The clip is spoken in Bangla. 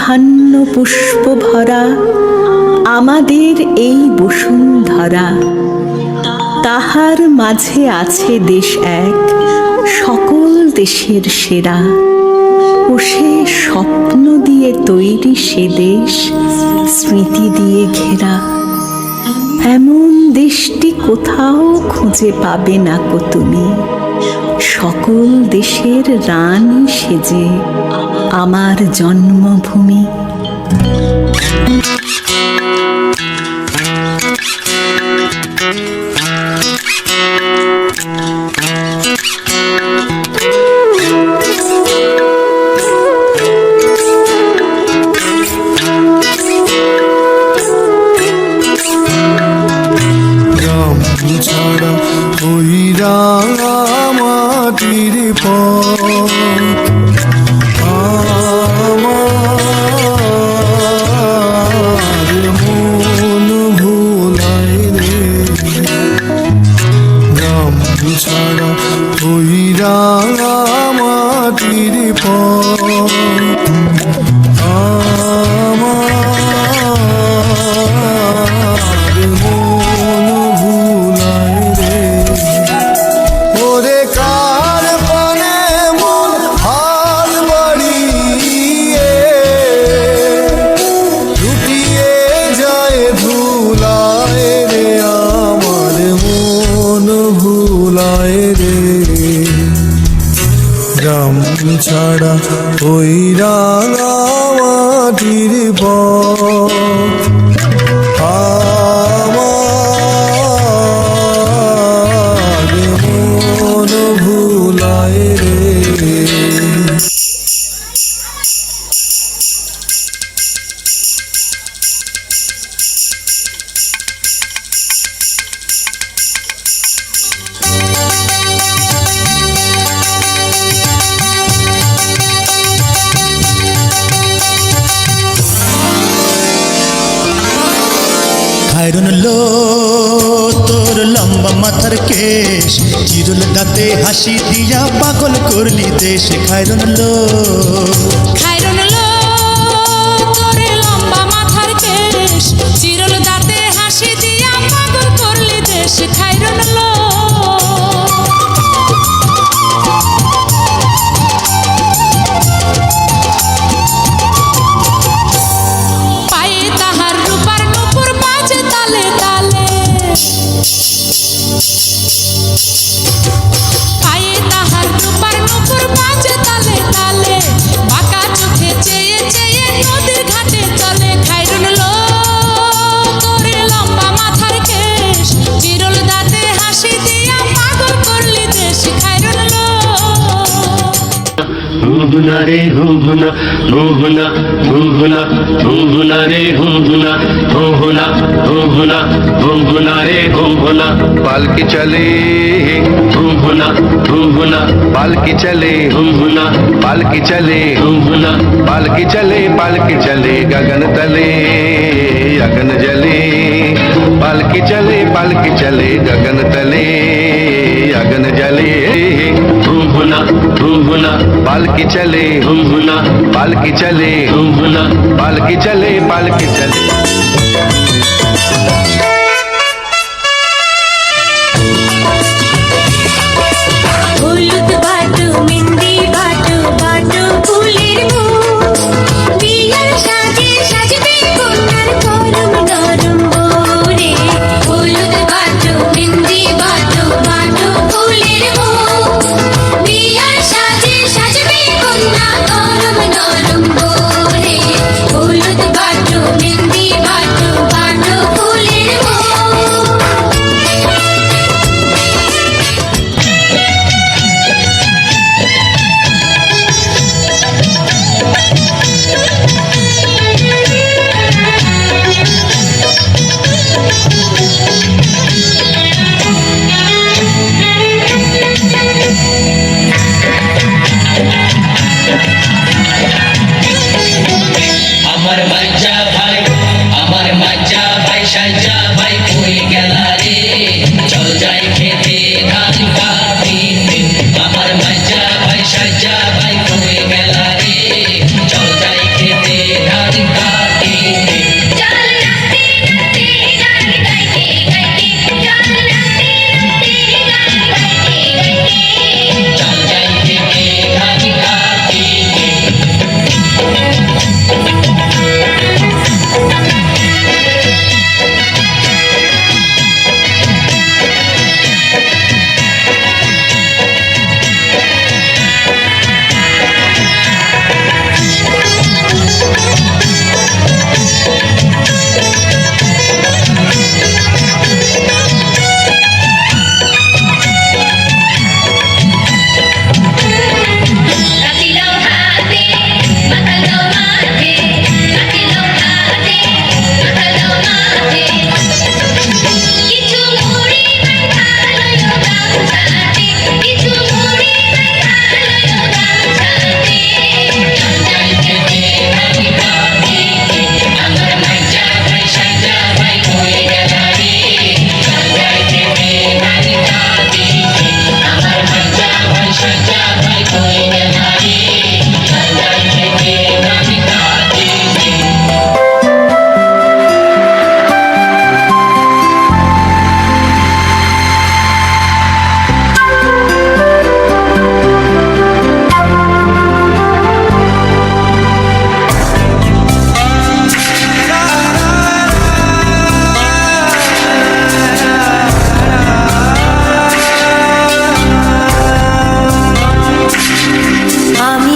ধন্য পুষ্প ভরা আমাদের এই বসুন্ধরা। তাহার মাঝে আছে দেশ এক, সকল দেশের সেরা। ও সে স্বপ্ন দিয়ে তৈরি সে দেশ, স্মৃতি দিয়ে ঘেরা। এমন দেশটি কোথাও খুঁজে পাবে না কো তুমি। সকল দেশের রানী সেজে আমার জন্মভূমি। ছাড়া ওই রাঙামাটির আমার মন ভুলায় রে। রাম ছাড়া ওই রাঙামাটির ছাড়া ওই রাঙামাটির আমার মন ভুলায় রে। খায়রুন লো তোর লম্বা মাথার কেশ, চিরুল দাঁতে হাসি দিয়া পাগল করলি দেশ। খায়রুন লো তোর লম্বা মাথার কেশ, চিরুল দাঁতে হাসি দিয়া পাগল করলি দেশ। খায়রুন লো পায়ে তাহার রূপার নূপুর বাজে তালে তালে, পায়ে তাহার রূপার নূপুর বাজে তালে তালে। বাঁকা চোখে চেয়ে চেয়ে নদীর ঘাটে চলে। খায়রুন লো তোর লম্বা মাথার কেশ, চিরুল দাঁতে হাসি দিয়া পাগল করলি দেশ। খায়রুন লো হুহুনা রে হুহুনা হুহুনা হুহুনা হুহুনা রে হুহুনা হুহুনা হুহুনা হুহুনা রে হুহুনা। पालकी चले হুহুনা হুহুনা पालकी चले হুহুনা पालकी चले হুহুনা पालकी चले गगन तले अगन जले। पालकी चले गगन तले अगन जले। হুহুনা হুহুনা पालकी चले হুহুনা पालकी चले হুহুনা पालकी चले। হলুদ বাটু মেহেন্দি বাটু বাটু ফুলের মুখ, বিয়ার সাজে সাজবে কন্যার গরম নরম বরে। হলুদ বাটু মেহেন্দি বাটু বাটু ফুলের মুখ, বিয়ার সাজে সাজবে কন্যা গরম নরম বরে। হলুদ বাটু মেহেন্দি বাটু আমি